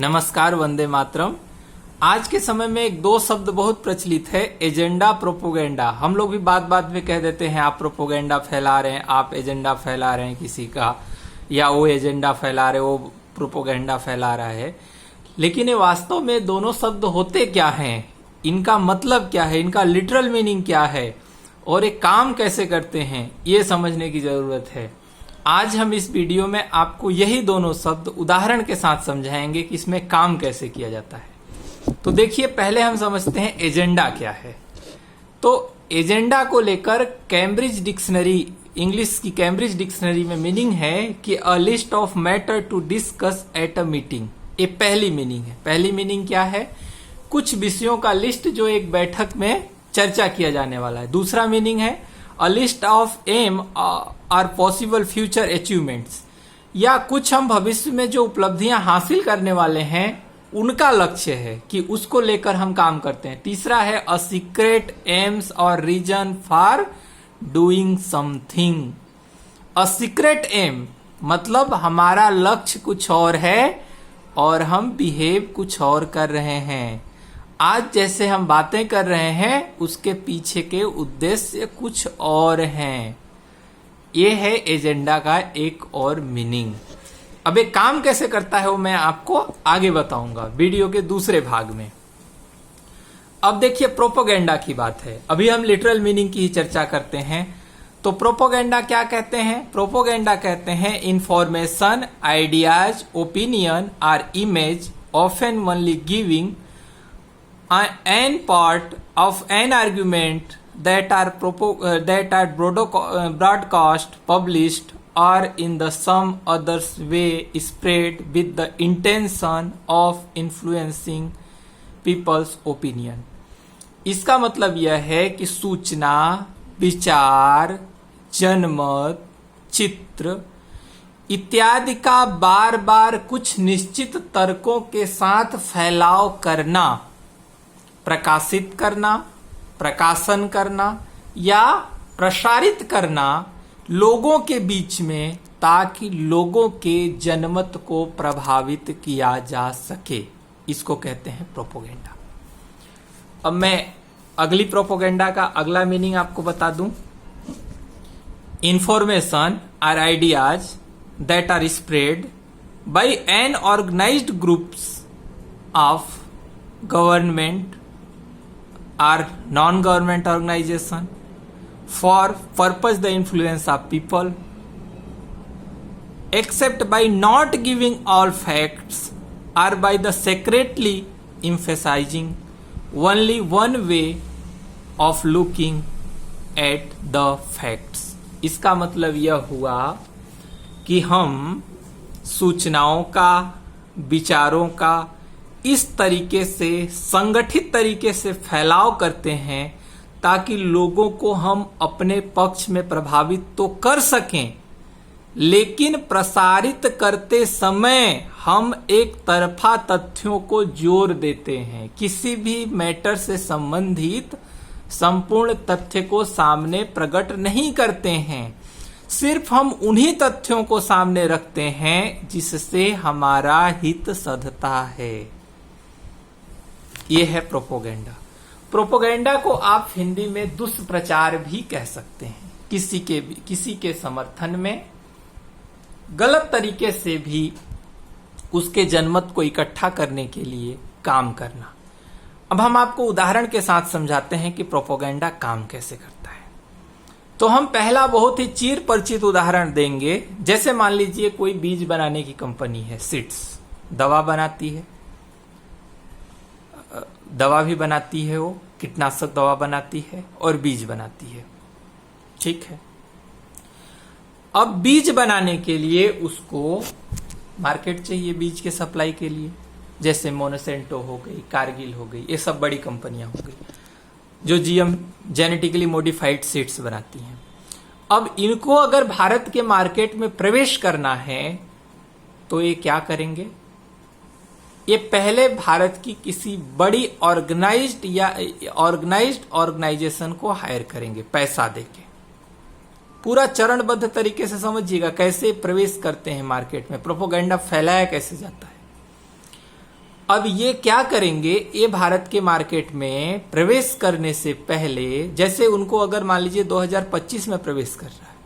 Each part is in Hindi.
नमस्कार, वंदे मातरम। आज के समय में एक दो शब्द बहुत प्रचलित है, एजेंडा, प्रोपोगेंडा। हम लोग भी बात बात में कह देते हैं आप प्रोपोगेंडा फैला रहे हैं, आप एजेंडा फैला रहे हैं किसी का, या वो एजेंडा फैला रहे, वो प्रोपोगेंडा फैला रहा है। लेकिन ये वास्तव में दोनों शब्द होते क्या हैं, इनका मतलब क्या है, इनका लिटरल मीनिंग क्या है और ये काम कैसे करते हैं, ये समझने की जरूरत है। आज हम इस वीडियो में आपको यही दोनों शब्द उदाहरण के साथ समझाएंगे कि इसमें काम कैसे किया जाता है। तो देखिए, पहले हम समझते हैं एजेंडा क्या है। तो एजेंडा को लेकर कैम्ब्रिज डिक्शनरी, इंग्लिश की कैम्ब्रिज डिक्शनरी में मीनिंग है कि a list of matter to discuss at a meeting. ये पहली मीनिंग है। पहली मीनिंग क्या है? कुछ विषयों का लिस्ट जो एक बैठक में चर्चा किया जाने वाला है। दूसरा मीनिंग है a list of aims or possible future achievements, या कुछ हम भविष्य में जो उपलब्धियां हासिल करने वाले हैं उनका लक्ष्य है कि उसको लेकर हम काम करते हैं। तीसरा है a secret aims or reason for doing something. A secret aim मतलब हमारा लक्ष्य कुछ और है और हम बिहेव कुछ और कर रहे हैं। आज जैसे हम बातें कर रहे हैं उसके पीछे के उद्देश्य कुछ और हैं। ये है एजेंडा का एक और मीनिंग। अब ये काम कैसे करता है वो मैं आपको आगे बताऊंगा वीडियो के दूसरे भाग में। अब देखिए, प्रोपोगेंडा की बात है। अभी हम लिटरल मीनिंग की ही चर्चा करते हैं। तो प्रोपोगेंडा क्या कहते हैं? प्रोपोगेंडा कहते हैं इंफॉर्मेशन, आइडियाज, ओपिनियन और image often only giving an part of an argument that are broadcast, published, or in the some others way spread with the intention of influencing people's opinion। इसका मतलब यह है कि सूचना, विचार, जनमत, चित्र इत्यादि का बार बार कुछ निश्चित तर्कों के साथ फैलाव करना, प्रकाशित करना, प्रकाशन करना या प्रसारित करना लोगों के बीच में, ताकि लोगों के जनमत को प्रभावित किया जा सके। इसको कहते हैं प्रोपोगेंडा। अब मैं अगली प्रोपोगेंडा का अगला मीनिंग आपको बता दूं। Information or ideas that are spread by an organized groups of government are non-government organization for purpose the influence of people, except by not giving all facts or by the secretly emphasizing only one way of looking at the facts। इसका मतलब यह हुआ कि हम सूचनाओं का, विचारों का इस तरीके से, संगठित तरीके से फैलाव करते हैं ताकि लोगों को हम अपने पक्ष में प्रभावित तो कर सकें, लेकिन प्रसारित करते समय हम एक तरफा तथ्यों को जोड़ देते हैं। किसी भी मैटर से संबंधित संपूर्ण तथ्य को सामने प्रकट नहीं करते हैं, सिर्फ हम उन्हीं तथ्यों को सामने रखते हैं जिससे हमारा हित सधता है। यह है प्रोपोगेंडा। प्रोपोगेंडा को आप हिंदी में दुष्प्रचार भी कह सकते हैं। किसी के समर्थन में गलत तरीके से भी उसके जनमत को इकट्ठा करने के लिए काम करना। अब हम आपको उदाहरण के साथ समझाते हैं कि प्रोपोगेंडा काम कैसे करता है। तो हम पहला बहुत ही चिर परिचित उदाहरण देंगे। जैसे मान लीजिए कोई बीज बनाने की कंपनी है, सीड्स, दवा बनाती है, दवा भी बनाती है, वो कीटनाशक दवा बनाती है और बीज बनाती है। ठीक है। अब बीज बनाने के लिए उसको मार्केट चाहिए, बीज के सप्लाई के लिए। जैसे मोनसेंटो हो गई, कारगिल हो गई, ये सब बड़ी कंपनियां हो गई जो जीएम, जेनेटिकली मॉडिफाइड सीड्स बनाती हैं। अब इनको अगर भारत के मार्केट में प्रवेश करना है तो ये क्या करेंगे? ये पहले भारत की किसी बड़ी ऑर्गेनाइज्ड ऑर्गेनाइजेशन को हायर करेंगे पैसा देके। पूरा चरणबद्ध तरीके से समझिएगा कैसे प्रवेश करते हैं मार्केट में, प्रोपोगेंडा फैलाया कैसे जाता है। अब ये क्या करेंगे, ये भारत के मार्केट में प्रवेश करने से पहले, जैसे उनको अगर मान लीजिए 2025 में प्रवेश कर रहा है,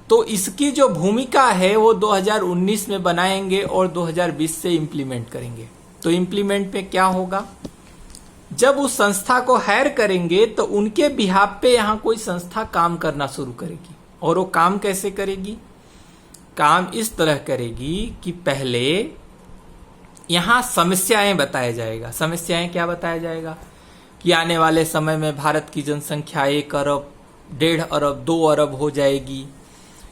तो इसकी जो भूमिका है वो 2019 में बनाएंगे और 2020 से इंप्लीमेंट करेंगे। तो इंप्लीमेंट में क्या होगा, जब उस संस्था को हायर करेंगे तो उनके बिहाफ पे यहां कोई संस्था काम करना शुरू करेगी। और वो काम कैसे करेगी, काम इस तरह करेगी कि पहले यहां समस्याएं बताया जाएगा। समस्याएं क्या बताया जाएगा कि आने वाले समय में भारत की जनसंख्या 1 अरब, 1.5 अरब, 2 अरब हो जाएगी।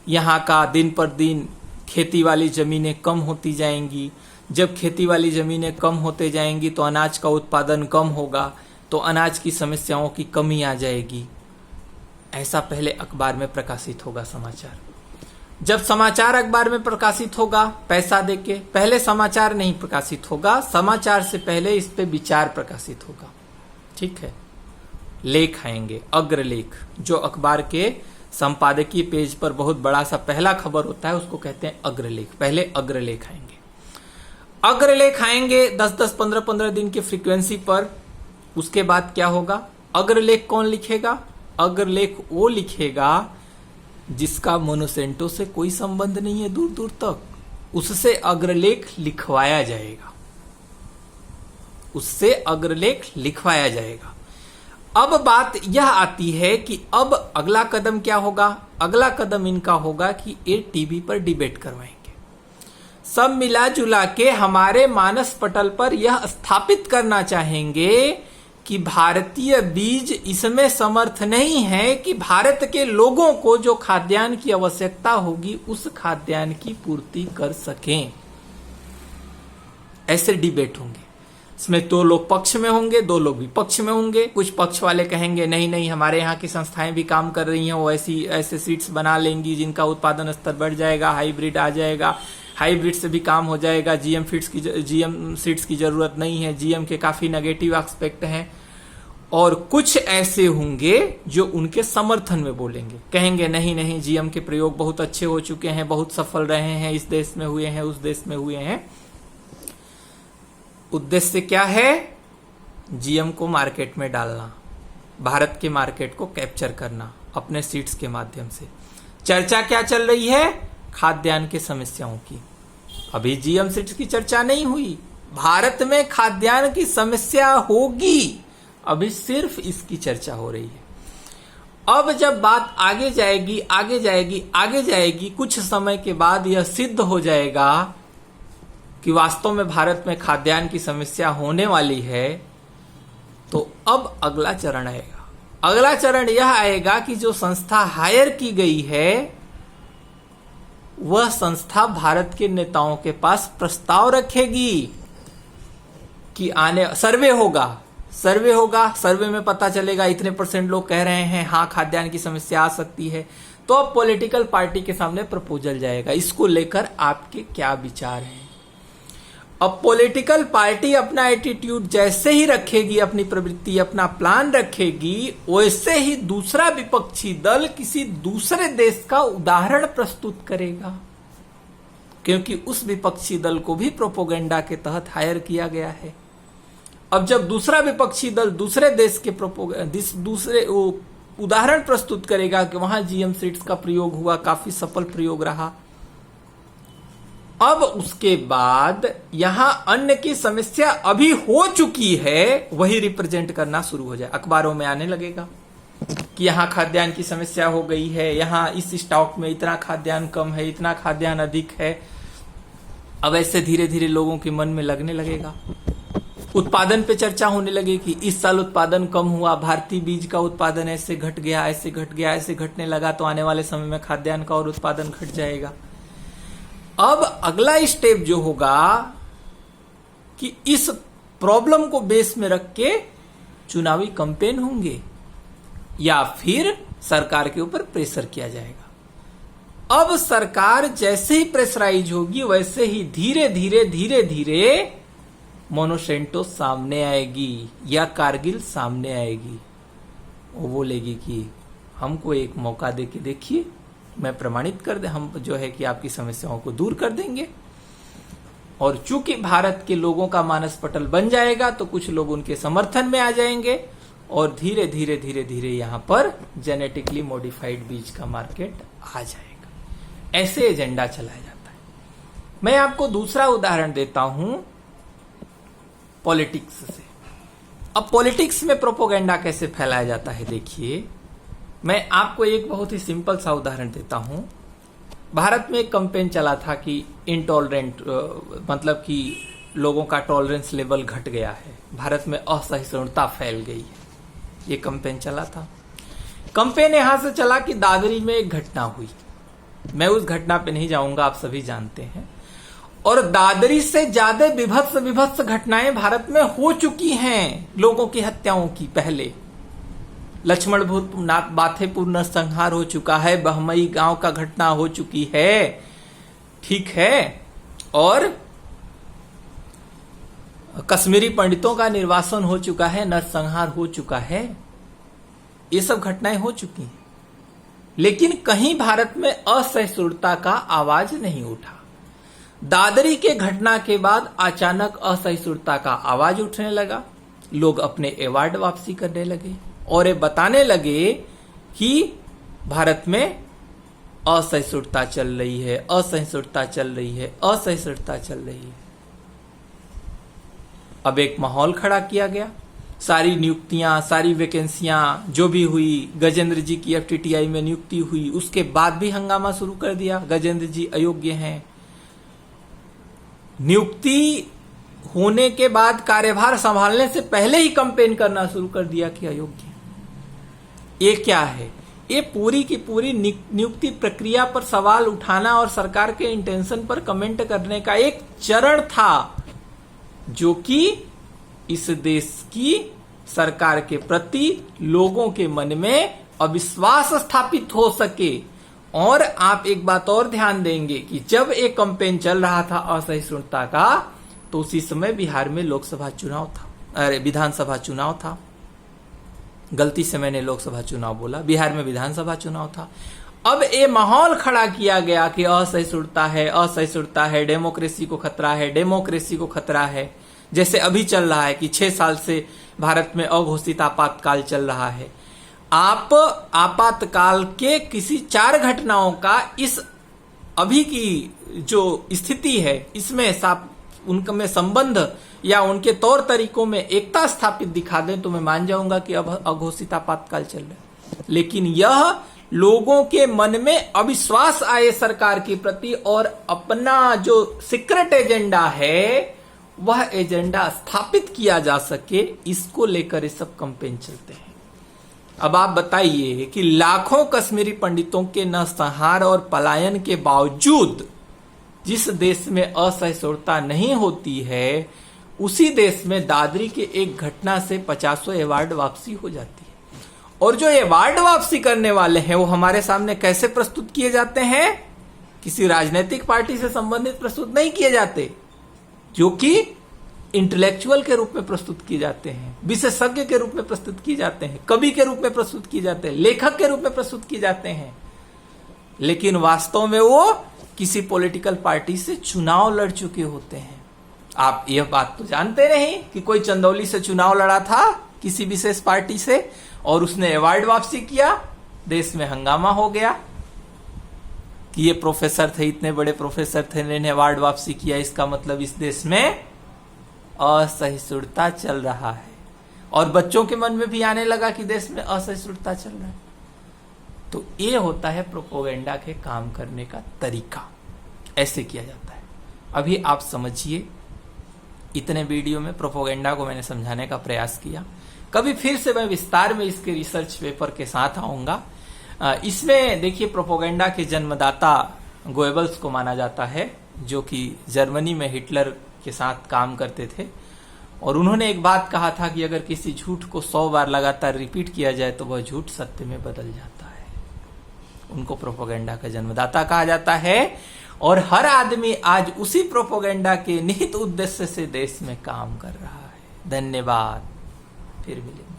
यहाँ का दिन पर दिन खेती वाली जमीनें कम होती जाएंगी। जब खेती वाली जमीनें कम होते जाएंगी तो अनाज का उत्पादन कम होगा, तो अनाज की समस्याओं की कमी आ जाएगी। ऐसा पहले अखबार में प्रकाशित होगा समाचार। जब समाचार अखबार में प्रकाशित होगा पैसा देके, पहले समाचार नहीं प्रकाशित होगा, समाचार से पहले इस पे विचार प्रकाशित होगा। ठीक है, लेख आएंगे, अग्रलेख, जो अखबार के संपादकीय पेज पर बहुत बड़ा सा पहला खबर होता है, उसको कहते हैं अग्रलेख। पहले अग्रलेख आएंगे। अग्रलेख आएंगे 10-10, 15-15 दिन की फ्रीक्वेंसी पर। उसके बाद क्या होगा, अग्रलेख कौन लिखेगा, अग्रलेख वो लिखेगा जिसका मोनोसेंटो से कोई संबंध नहीं है दूर दूर तक, उससे अग्रलेख लिखवाया जाएगा, उससे अग्रलेख लिखवाया जाएगा। अब बात यह आती है कि अब अगला कदम क्या होगा, अगला कदम इनका होगा कि ये टीवी पर डिबेट करवाएंगे। सब मिला जुला के हमारे मानस पटल पर यह स्थापित करना चाहेंगे कि भारतीय बीज इसमें समर्थ नहीं है कि भारत के लोगों को जो खाद्यान्न की आवश्यकता होगी उस खाद्यान्न की पूर्ति कर सकें। ऐसे डिबेट होंगे। इसमें 2 लोग पक्ष में होंगे, 2 लोग विपक्ष में होंगे। कुछ पक्ष वाले कहेंगे नहीं नहीं, हमारे यहाँ की संस्थाएं भी काम कर रही हैं, वो ऐसे सीड्स बना लेंगी जिनका उत्पादन स्तर बढ़ जाएगा, हाइब्रिड आ जाएगा, हाइब्रिड से भी काम हो जाएगा, जीएम सीड्स की जरूरत नहीं है। जीएम के काफी नेगेटिव एस्पेक्ट हैं। और कुछ ऐसे होंगे जो उनके समर्थन में बोलेंगे, कहेंगे नहीं नहीं, जीएम के प्रयोग बहुत अच्छे हो चुके हैं, बहुत सफल रहे हैं, इस देश में हुए हैं, उस देश में हुए हैं। उद्देश्य क्या है, जीएम को मार्केट में डालना, भारत के मार्केट को कैप्चर करना अपने सीड्स के माध्यम से। चर्चा क्या चल रही है, खाद्यान्न की समस्याओं की। अभी जीएम सीड्स की चर्चा नहीं हुई, भारत में खाद्यान्न की समस्या होगी, अभी सिर्फ इसकी चर्चा हो रही है। अब जब बात आगे जाएगी आगे जाएगी आगे जाएगी, कुछ समय के बाद यह सिद्ध हो जाएगा कि वास्तव में भारत में खाद्यान्न की समस्या होने वाली है, तो अब अगला चरण आएगा। अगला चरण यह आएगा कि जो संस्था हायर की गई है वह संस्था भारत के नेताओं के पास प्रस्ताव रखेगी कि सर्वे होगा, सर्वे में पता चलेगा इतने % लोग कह रहे हैं हाँ खाद्यान्न की समस्या आ सकती है, तो अब पॉलिटिकल पार्टी के सामने प्रपोजल जाएगा, इसको लेकर आपके क्या विचार हैं। अब पॉलिटिकल पार्टी अपना एटीट्यूड जैसे ही रखेगी, अपनी प्रवृत्ति, अपना प्लान रखेगी, वैसे ही दूसरा विपक्षी दल किसी दूसरे देश का उदाहरण प्रस्तुत करेगा, क्योंकि उस विपक्षी दल को भी प्रोपोगेंडा के तहत हायर किया गया है। अब जब दूसरा विपक्षी दल दूसरे देश के दूसरे उदाहरण प्रस्तुत करेगा कि वहां जीएम सीड्स का प्रयोग हुआ, काफी सफल प्रयोग रहा, अब उसके बाद यहां अन्न की समस्या अभी हो चुकी है वही रिप्रेजेंट करना शुरू हो जाए, अखबारों में आने लगेगा कि यहां खाद्यान्न की समस्या हो गई है, यहां इस स्टॉक में इतना खाद्यान्न कम है, इतना खाद्यान्न अधिक है। अब ऐसे धीरे धीरे लोगों के मन में लगने लगेगा। उत्पादन पे चर्चा होने लगी कि इस साल उत्पादन कम हुआ, भारतीय बीज का उत्पादन ऐसे घट गया, ऐसे घट गया, ऐसे घटने लगा, तो आने वाले समय में खाद्यान्न का और उत्पादन घट जाएगा। अब अगला स्टेप जो होगा कि इस प्रॉब्लम को बेस में रख के चुनावी कैंपेन होंगे या फिर सरकार के ऊपर प्रेशर किया जाएगा। अब सरकार जैसे ही प्रेशराइज होगी वैसे ही धीरे धीरे धीरे धीरे मोनोसेंटो सामने आएगी या कारगिल सामने आएगी। वो बोलेगी कि हमको एक मौका दे के देखिए, मैं प्रमाणित कर दे, हम जो है कि आपकी समस्याओं को दूर कर देंगे। और चूंकि भारत के लोगों का मानस पटल बन जाएगा तो कुछ लोग उनके समर्थन में आ जाएंगे और धीरे धीरे धीरे धीरे यहां पर जेनेटिकली मॉडिफाइड बीज का मार्केट आ जाएगा। ऐसे एजेंडा चलाया जाता है। मैं आपको दूसरा उदाहरण देता हूं पॉलिटिक्स से। अब पॉलिटिक्स में प्रोपोगेंडा कैसे फैलाया जाता है, देखिए मैं आपको एक बहुत ही सिंपल सा उदाहरण देता हूं। भारत में एक कैंपेन चला था कि इनटॉलरेंट मतलब कि लोगों का टॉलरेंस लेवल घट गया है, भारत में असहिष्णुता फैल गई है, ये कैंपेन चला था। कैंपेन यहां से चला कि दादरी में एक घटना हुई, मैं उस घटना पे नहीं जाऊंगा, आप सभी जानते हैं। और दादरी से ज्यादा विभत्स घटनाएं भारत में हो चुकी हैं, लोगों की हत्याओं की। पहले लक्ष्मणपुर बाथेपुर नरसंहार हो चुका है, बहमई गांव का घटना हो चुकी है, ठीक है, और कश्मीरी पंडितों का निर्वासन हो चुका है, नरसंहार हो चुका है, ये सब घटनाएं हो चुकी हैं। लेकिन कहीं भारत में असहिष्णुता का आवाज नहीं उठा। दादरी के घटना के बाद अचानक असहिष्णुता का आवाज उठने लगा, लोग अपने अवार्ड वापसी करने लगे और ये बताने लगे कि भारत में असहिष्णुता चल रही है, असहिष्णुता चल रही है, असहिष्णुता चल रही है। अब एक माहौल खड़ा किया गया, सारी नियुक्तियां, सारी वैकेंसियां जो भी हुई, गजेंद्र जी की एफटीटीआई में नियुक्ति हुई, उसके बाद भी हंगामा शुरू कर दिया, गजेंद्र जी अयोग्य हैं। नियुक्ति होने के बाद कार्यभार संभालने से पहले ही कैंपेन करना शुरू कर दिया कि अयोग्य। ये क्या है? ये पूरी की पूरी नियुक्ति प्रक्रिया पर सवाल उठाना और सरकार के इंटेंशन पर कमेंट करने का एक चरण था, जो कि इस देश की सरकार के प्रति लोगों के मन में अविश्वास स्थापित हो सके। और आप एक बात और ध्यान देंगे कि जब एक कैंपेन चल रहा था असहिष्णुता का, तो उसी समय बिहार में लोकसभा चुनाव था, अरे विधानसभा चुनाव था। गलती से मैंने लोकसभा चुनाव बोला, बिहार में विधानसभा चुनाव था। अब ये माहौल खड़ा किया गया कि असहिष्णुता है, असहिष्णुता है, डेमोक्रेसी को खतरा है, डेमोक्रेसी को खतरा है। जैसे अभी चल रहा है कि 6 साल से भारत में अघोषित आपातकाल चल रहा है। आप आपातकाल के किसी 4 घटनाओं का इस अभी की जो स्थिति है इसमें उनमें संबंध या उनके तौर तरीकों में एकता स्थापित दिखा दें तो मैं मान जाऊंगा कि अब अघोषित आपातकाल चल रहा है। लेकिन यह लोगों के मन में अविश्वास आए सरकार के प्रति और अपना जो सीक्रेट एजेंडा है वह एजेंडा स्थापित किया जा सके, इसको लेकर ये सब कैंपेन चलते हैं। अब आप बताइए कि लाखों कश्मीरी पंडितों के नरसंहार और पलायन के बावजूद जिस देश में असहिष्णुता नहीं होती है, उसी देश में दादरी के एक घटना से 50 अवार्ड वापसी हो जाती है। और जो अवार्ड वापसी करने वाले हैं वो हमारे सामने कैसे प्रस्तुत किए जाते हैं? किसी राजनीतिक पार्टी से संबंधित प्रस्तुत नहीं किए जाते, जो कि इंटेलेक्चुअल के रूप में प्रस्तुत किए जाते हैं, विशेषज्ञ के रूप में प्रस्तुत किए जाते हैं, कवि के रूप में प्रस्तुत किए जाते हैं, लेखक के रूप में प्रस्तुत किए जाते हैं। लेकिन वास्तव में वो किसी पॉलिटिकल पार्टी से चुनाव लड़ चुके होते हैं। आप यह बात तो जानते नहीं कि कोई चंदौली से चुनाव लड़ा था किसी विशेष पार्टी से और उसने अवार्ड वापसी किया, देश में हंगामा हो गया कि ये प्रोफेसर थे, इतने बड़े प्रोफेसर थे, इन्होंने अवार्ड वापसी किया, इसका मतलब इस देश में असहिष्णुता चल रहा है। और बच्चों के मन में भी आने लगा कि देश में असहिष्णुता चल रहा है। तो ये होता है प्रोपोगेंडा के काम करने का तरीका, ऐसे किया जाता है। अभी आप समझिए, इतने वीडियो में प्रोपोगेंडा को मैंने समझाने का प्रयास किया। कभी फिर से मैं विस्तार में इसके रिसर्च पेपर के साथ आऊंगा। इसमें देखिए, प्रोपोगेंडा के जन्मदाता गोएबल्स को माना जाता है, जो कि जर्मनी में हिटलर के साथ काम करते थे। और उन्होंने एक बात कहा था कि अगर किसी झूठ को 100 बार लगातार रिपीट किया जाए तो वह झूठ सत्य में बदल जाता है। उनको प्रोपोगेंडा का जन्मदाता कहा जाता है। और हर आदमी आज उसी प्रोपोगेंडा के निहित उद्देश्य से देश में काम कर रहा है। धन्यवाद, फिर मिलेंगे।